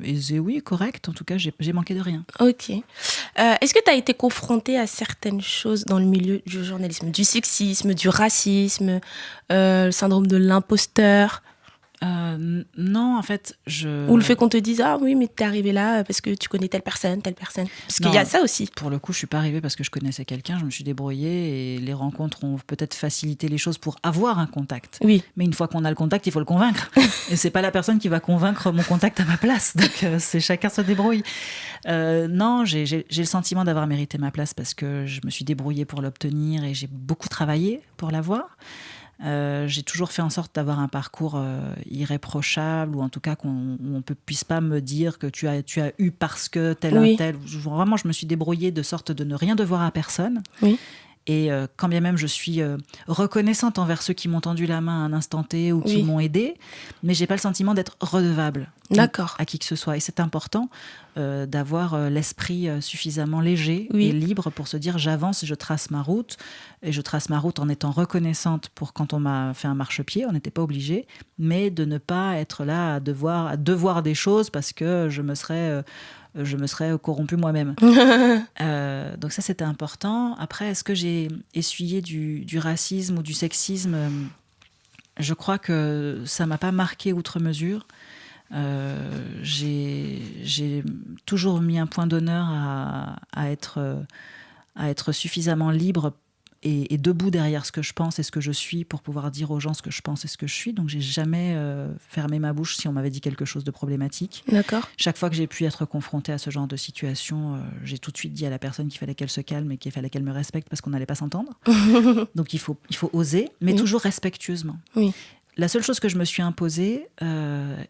aisé, oui, correct. En tout cas, j'ai manqué de rien. Ok. Est-ce que tu as été confrontée à certaines choses dans le milieu du journalisme, du sexisme, du racisme, le syndrome de l'imposteur? Non, en fait, Ou le fait qu'on te dise « Ah oui, mais t'es arrivée là parce que tu connais telle personne. » Parce qu'il y a ça aussi. Pour le coup, je suis pas arrivée parce que je connaissais quelqu'un, je me suis débrouillée et les rencontres ont peut-être facilité les choses pour avoir un contact. Oui. Mais une fois qu'on a le contact, il faut le convaincre. Et c'est pas la personne qui va convaincre mon contact à ma place. Donc, c'est chacun se débrouille. Non, j'ai le sentiment d'avoir mérité ma place parce que je me suis débrouillée pour l'obtenir et j'ai beaucoup travaillé pour l'avoir. J'ai toujours fait en sorte d'avoir un parcours irréprochable, ou en tout cas qu'on ne puisse pas me dire que tu as eu parce que tel un tel. Vraiment, je me suis débrouillée de sorte de ne rien devoir à personne. Oui. Et quand bien même je suis reconnaissante envers ceux qui m'ont tendu la main à un instant T ou qui m'ont aidée, mais j'ai pas le sentiment d'être redevable à qui que ce soit. Et c'est important d'avoir l'esprit suffisamment léger et libre pour se dire j'avance et je trace ma route. Et je trace ma route en étant reconnaissante pour quand on m'a fait un marchepied, on n'était pas obligé, mais de ne pas être là à devoir des choses parce que je me serais corrompue moi-même. Donc ça, c'était important. Après, est-ce que j'ai essuyé du racisme ou du sexisme ? Je crois que ça ne m'a pas marqué outre mesure. J'ai toujours mis un point d'honneur à être suffisamment libre et debout derrière ce que je pense et ce que je suis pour pouvoir dire aux gens ce que je pense et ce que je suis. Donc, j'ai jamais fermé ma bouche si on m'avait dit quelque chose de problématique. D'accord. Chaque fois que j'ai pu être confrontée à ce genre de situation, j'ai tout de suite dit à la personne qu'il fallait qu'elle se calme et qu'il fallait qu'elle me respecte parce qu'on n'allait pas s'entendre. Donc, il faut oser, mais toujours respectueusement. Oui. La seule chose que je me suis imposée,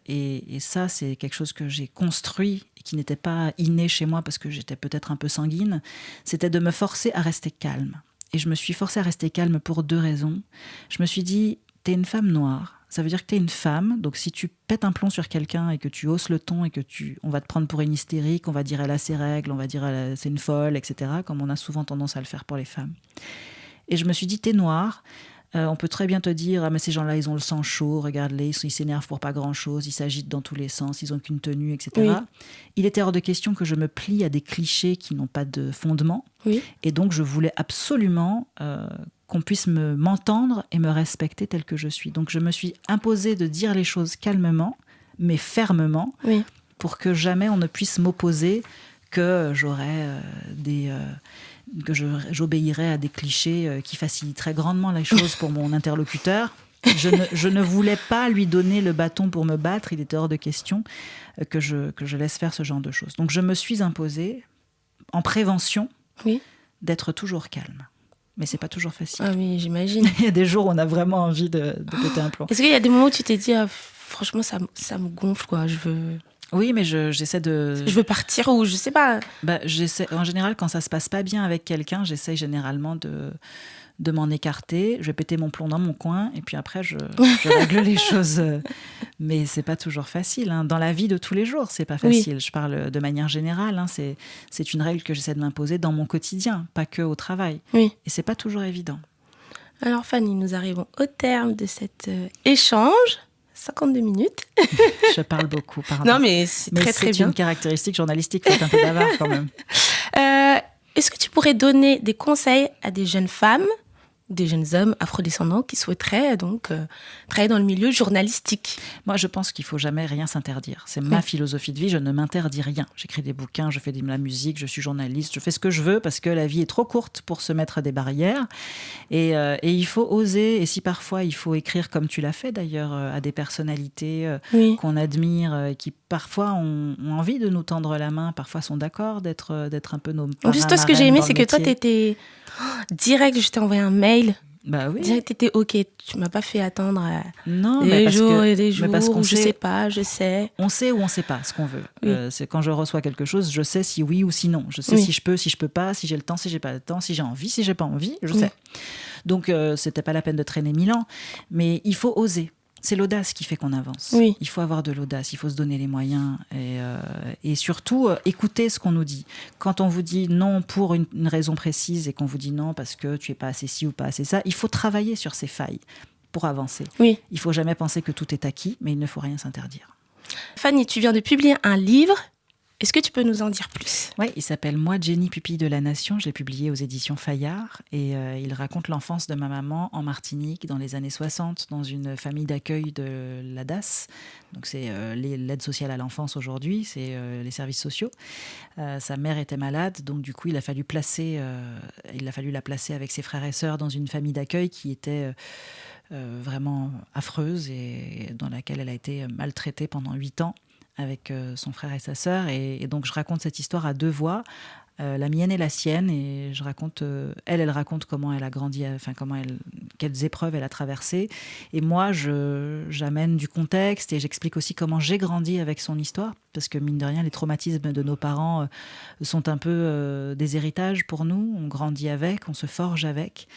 et ça, c'est quelque chose que j'ai construit et qui n'était pas inné chez moi parce que j'étais peut-être un peu sanguine, c'était de me forcer à rester calme. Et je me suis forcée à rester calme pour 2 raisons. Je me suis dit, t'es une femme noire, ça veut dire que t'es une femme, donc si tu pètes un plomb sur quelqu'un et que tu hausses le ton et que on va te prendre pour une hystérique, on va dire elle a ses règles, on va dire c'est une folle, etc., comme on a souvent tendance à le faire pour les femmes. Et je me suis dit, t'es noire, on peut très bien te dire, ah mais ces gens-là, ils ont le sang chaud, regarde-les, ils s'énervent pour pas grand-chose, ils s'agitent dans tous les sens, ils ont qu'une tenue, etc. Oui. Il était hors de question que je me plie à des clichés qui n'ont pas de fondement. Oui. Et donc, je voulais absolument qu'on puisse m'entendre et me respecter telle que je suis. Donc, je me suis imposée de dire les choses calmement, mais fermement, pour que jamais on ne puisse m'opposer que j'obéirais à des clichés qui faciliteraient grandement les choses pour mon interlocuteur. Je ne voulais pas lui donner le bâton pour me battre. Il était hors de question que je laisse faire ce genre de choses. Donc, je me suis imposée, en prévention, d'être toujours calme. Mais c'est pas toujours facile. Ah oui, j'imagine. Il y a des jours où on a vraiment envie de péter un plomb. Est-ce qu'il y a des moments où tu t'es dit, franchement, ça me gonfle, quoi, je veux... Oui, mais j'essaie de... Je veux partir ou je sais pas. En général, quand ça se passe pas bien avec quelqu'un, j'essaie généralement de m'en écarter. Je vais péter mon plomb dans mon coin et puis après, je règle les choses. Mais c'est pas toujours facile. Hein. Dans la vie de tous les jours, c'est pas facile. Oui. Je parle de manière générale. Hein. C'est une règle que j'essaie de m'imposer dans mon quotidien, pas que au travail. Oui. Et c'est pas toujours évident. Alors Fanny, nous arrivons au terme de cet échange. 52 minutes. Je parle beaucoup, pardon. Non, mais c'est très bien. C'est une caractéristique journalistique, il faut être un peu bavard quand même. Est-ce que tu pourrais donner des conseils à des jeunes femmes, des jeunes hommes afrodescendants qui souhaiteraient donc travailler dans le milieu journalistique? Moi, je pense qu'il ne faut jamais rien s'interdire. C'est ma philosophie de vie, je ne m'interdis rien. J'écris des bouquins, je fais de la musique, je suis journaliste, je fais ce que je veux parce que la vie est trop courte pour se mettre des barrières. Et il faut oser, et si parfois il faut écrire comme tu l'as fait d'ailleurs, à des personnalités qu'on admire, qui parfois ont envie de nous tendre la main, parfois sont d'accord d'être un peu nos parrains. En plus, toi, ce que j'ai aimé, c'est que toi, tu étais direct, je t'ai envoyé un mail. Bah oui. Direct, t'étais OK, tu m'as pas fait attendre des jours et des jours, où je sais pas, je sais. On sait ou on sait pas ce qu'on veut. Oui. C'est quand je reçois quelque chose, je sais si oui ou si non. Je sais si je peux pas, si j'ai le temps, si j'ai pas le temps, si j'ai envie, si j'ai pas envie, je sais. Donc, c'était pas la peine de traîner 1000 ans. Mais il faut oser. c'est l'audace qui fait qu'on avance. Oui. Il faut avoir de l'audace, il faut se donner les moyens et surtout écouter ce qu'on nous dit. Quand on vous dit non pour une raison précise et qu'on vous dit non parce que tu n'es pas assez ci ou pas assez ça, il faut travailler sur ces failles pour avancer. Oui. Il ne faut jamais penser que tout est acquis, mais il ne faut rien s'interdire. Fanny, tu viens de publier un livre. Est-ce que tu peux nous en dire plus ? Oui, il s'appelle « Moi, Jenny, pupille de la Nation ». Je l'ai publié aux éditions Fayard et il raconte l'enfance de ma maman en Martinique dans les années 60 dans une famille d'accueil de la DAS. Donc c'est l'aide sociale à l'enfance aujourd'hui, c'est les services sociaux. Sa mère était malade, donc du coup il a fallu la placer avec ses frères et sœurs dans une famille d'accueil qui était vraiment affreuse et dans laquelle elle a été maltraitée pendant 8 ans. Avec son frère et sa sœur. Et donc, je raconte cette histoire à 2 voix, la mienne et la sienne. Et je raconte, elle raconte comment elle a grandi, quelles épreuves elle a traversées. Et moi, j'amène du contexte et j'explique aussi comment j'ai grandi avec son histoire. Parce que, mine de rien, les traumatismes de nos parents sont un peu des héritages pour nous. On grandit avec, on se forge avec.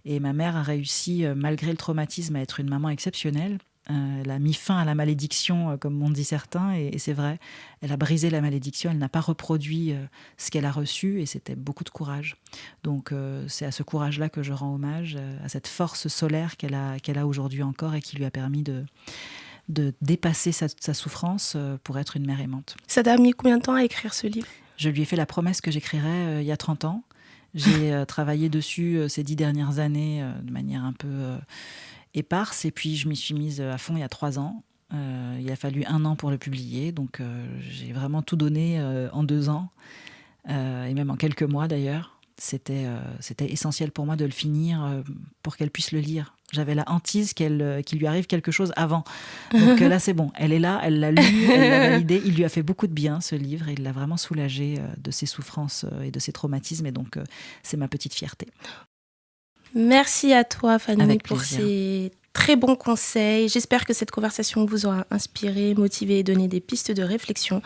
Et ma mère a réussi, malgré le traumatisme, à être une maman exceptionnelle. Elle a mis fin à la malédiction, comme m'ont dit certains, et c'est vrai. Elle a brisé la malédiction, elle n'a pas reproduit ce qu'elle a reçu, et c'était beaucoup de courage. Donc c'est à ce courage-là que je rends hommage, à cette force solaire qu'elle a aujourd'hui encore, et qui lui a permis de dépasser sa souffrance pour être une mère aimante. Ça t'a mis combien de temps à écrire ce livre ? Je lui ai fait la promesse que j'écrirais il y a 30 ans. J'ai travaillé dessus ces 10 dernières années de manière un peu... éparse, et puis je m'y suis mise à fond il y a 3 ans. Il a fallu 1 an pour le publier, donc j'ai vraiment tout donné en 2 ans, et même en quelques mois d'ailleurs. C'était essentiel pour moi de le finir pour qu'elle puisse le lire. J'avais la hantise qu'il lui arrive quelque chose avant. Donc là, c'est bon. Elle est là, elle l'a lu, elle l'a validé. Il lui a fait beaucoup de bien, ce livre, et il l'a vraiment soulagée de ses souffrances et de ses traumatismes, et donc c'est ma petite fierté. Merci à toi, Fanny, pour plaisir. ces très bons conseils. J'espère que cette conversation vous aura inspiré, motivé et donné des pistes de réflexion.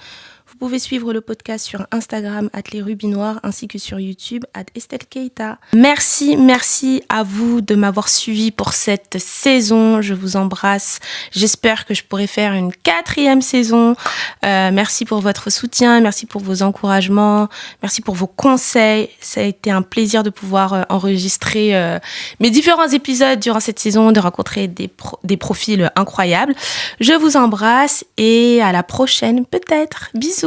Vous pouvez suivre le podcast sur Instagram @lesrubinoirs ainsi que sur YouTube @Estelle Keita. Merci à vous de m'avoir suivi pour cette saison. Je vous embrasse. J'espère que je pourrai faire une 4e saison. Merci pour votre soutien, merci pour vos encouragements, merci pour vos conseils. Ça a été un plaisir de pouvoir enregistrer mes différents épisodes durant cette saison, de rencontrer des profils incroyables. Je vous embrasse et à la prochaine peut-être. Bisous.